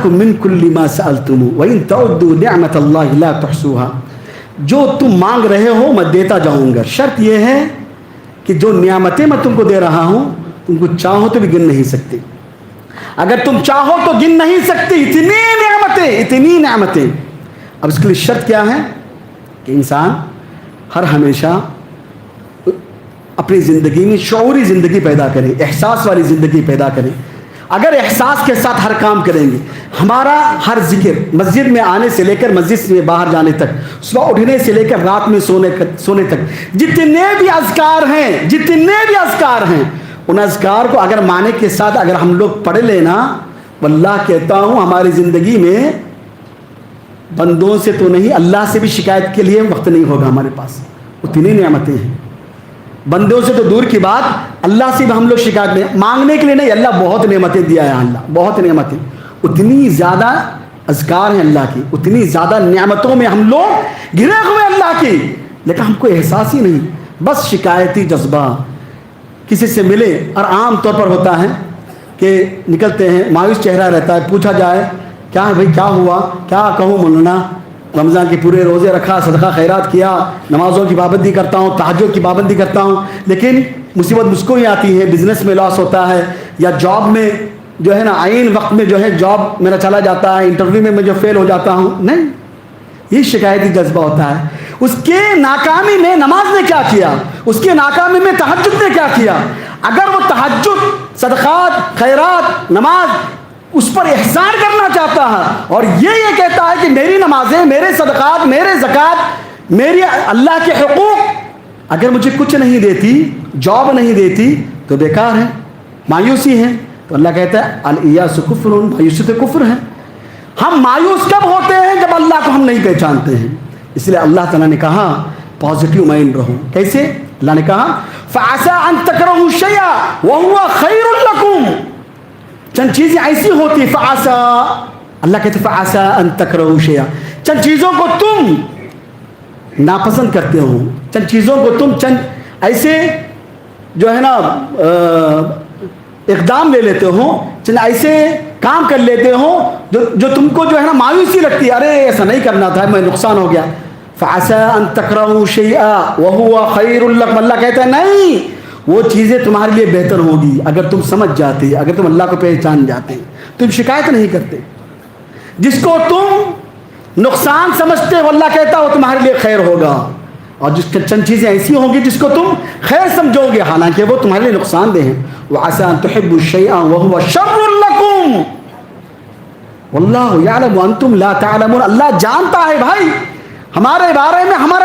رزقکم من کل ما سألتم وإن تعدوا نعمت اللہ لا تحصوها، جو تم مانگ رہے ہو میں دیتا جاؤں گا، شرط یہ ہے کہ جو نعمتیں میں تم کو دے رہا ہوں تم کو چاہو تو بھی گن نہیں سکتے، اگر تم چاہو تو گن نہیں سکتی، اتنی نعمتیں۔ اب اس کے لیے شرط کیا ہے کہ انسان ہر ہمیشہ اپنی زندگی میں شعوری زندگی پیدا کرے، احساس والی زندگی پیدا کرے۔ اگر احساس کے ساتھ ہر کام کریں گے، ہمارا ہر ذکر مسجد میں آنے سے لے کر مسجد سے باہر جانے تک، صبح اٹھنے سے لے کر رات میں سونے تک، جتنے بھی اذکار ہیں ان اذکار کو اگر معنی کے ساتھ اگر ہم لوگ پڑھ لینا، واللہ کہتا ہوں ہماری زندگی میں بندوں سے تو نہیں اللہ سے بھی شکایت کے لیے وقت نہیں ہوگا ہمارے پاس، اتنی نعمتیں ہیں۔ بندوں سے تو دور کی بات، اللہ سے بھی ہم لوگ شکایت نہیں، مانگنے کے لیے نہیں، اللہ بہت نعمتیں دیا ہے، اللہ بہت نعمتیں، اتنی زیادہ اذکار ہیں اللہ کی، اتنی زیادہ نعمتوں میں ہم لوگ گھرے ہوئے اللہ کی، لیکن ہم کو احساس ہی نہیں، بس شکایتی جذبہ۔ کسی سے ملے اور عام طور پر ہوتا ہے کہ نکلتے ہیں مایوس چہرہ رہتا ہے، پوچھا جائے کیا بھائی کیا ہوا، کیا کہوں مولانا، رمضان کے پورے روزے رکھا، صدقہ خیرات کیا، نمازوں کی پابندی کرتا ہوں، تہجد کی پابندی کرتا ہوں، لیکن مصیبت مجھ کو ہی آتی ہے، بزنس میں لاس ہوتا ہے، یا جاب میں جو ہے نا عین وقت میں جو ہے جاب میرا چلا جاتا ہے، انٹرویو میں میں جو فیل ہو جاتا ہوں۔ نہیں، یہ شکایتی جذبہ ہوتا ہے۔ اس کے ناکامی میں نماز نے کیا کیا، اس کے ناکامی میں تہجد نے کیا کیا؟ اگر وہ تہجد، صدقات، خیرات، نماز اس پر احسان کرنا چاہتا ہے اور یہ کہتا ہے کہ میری نمازیں، میرے صدقات، میرے زکوٰۃ، میری اللہ کے حقوق اگر مجھے کچھ نہیں دیتی، جاب نہیں دیتی تو بیکار ہے، مایوسی ہے، تو اللہ کہتا ہے الیاس کفر، مایوسی تو کفر ہے۔ ہم مایوس کب ہوتے ہیں؟ جب اللہ کو ہم نہیں پہچانتے ہیں۔ اس لیے اللہ تعالیٰ نے کہا پازیٹیو مائنڈ رہو۔ کیسے؟ اللہ نے کہا فَعَسَىٰ أَن تَكْرَهُوا شَيْئًا وَهُوَ خَيْرٌ لَكُمْ، چند چیزیں ایسی ہوتی، فَعَسَىٰ، اللہ کہتے فَعَسَىٰ أَن تَكْرَهُوا شَيْئًا، چند چیزوں کو تم ناپسند کرتے ہو، چند چیزوں کو تم چند ایسے جو ہے نا اقدام لے لیتے ہو، چند ایسے کام کر لیتے ہو جو تم کو جو ہے نا مایوسی لگتی ہے، ارے ایسا نہیں کرنا تھا، میں نقصان ہو گیا۔ فَعَسَىٰ أَن تَكْرَهُوا شَيْئًا وَهُوَ خَيْرٌ لَكُمْ، اللہ کہتا ہے نہیں، وہ چیزیں تمہارے لیے بہتر ہوگی اگر تم سمجھ جاتے، اگر تم اللہ کو پہچان جاتے، تم شکایت نہیں کرتے۔ جس کو تم نقصان سمجھتے ہو اللہ کہتا ہے وہ تمہارے لیے خیر ہوگا، اور جس چند چیزیں ایسی ہوں گی جس کو تم خیر سمجھو گے حالانکہ وہ تمہارے لیے نقصان دہ ہیں۔ وَعَسَىٰ أَن تُحِبُّوا شَيْئًا وَهُوَ شَرٌّ لَكُمْ وَاللَّهُ يَعْلَمُ وَأَنْتُمْ لَا تَعْلَمُونَ، اللہ جانتا ہے بھائی ہمارے بارے میں، ہمارا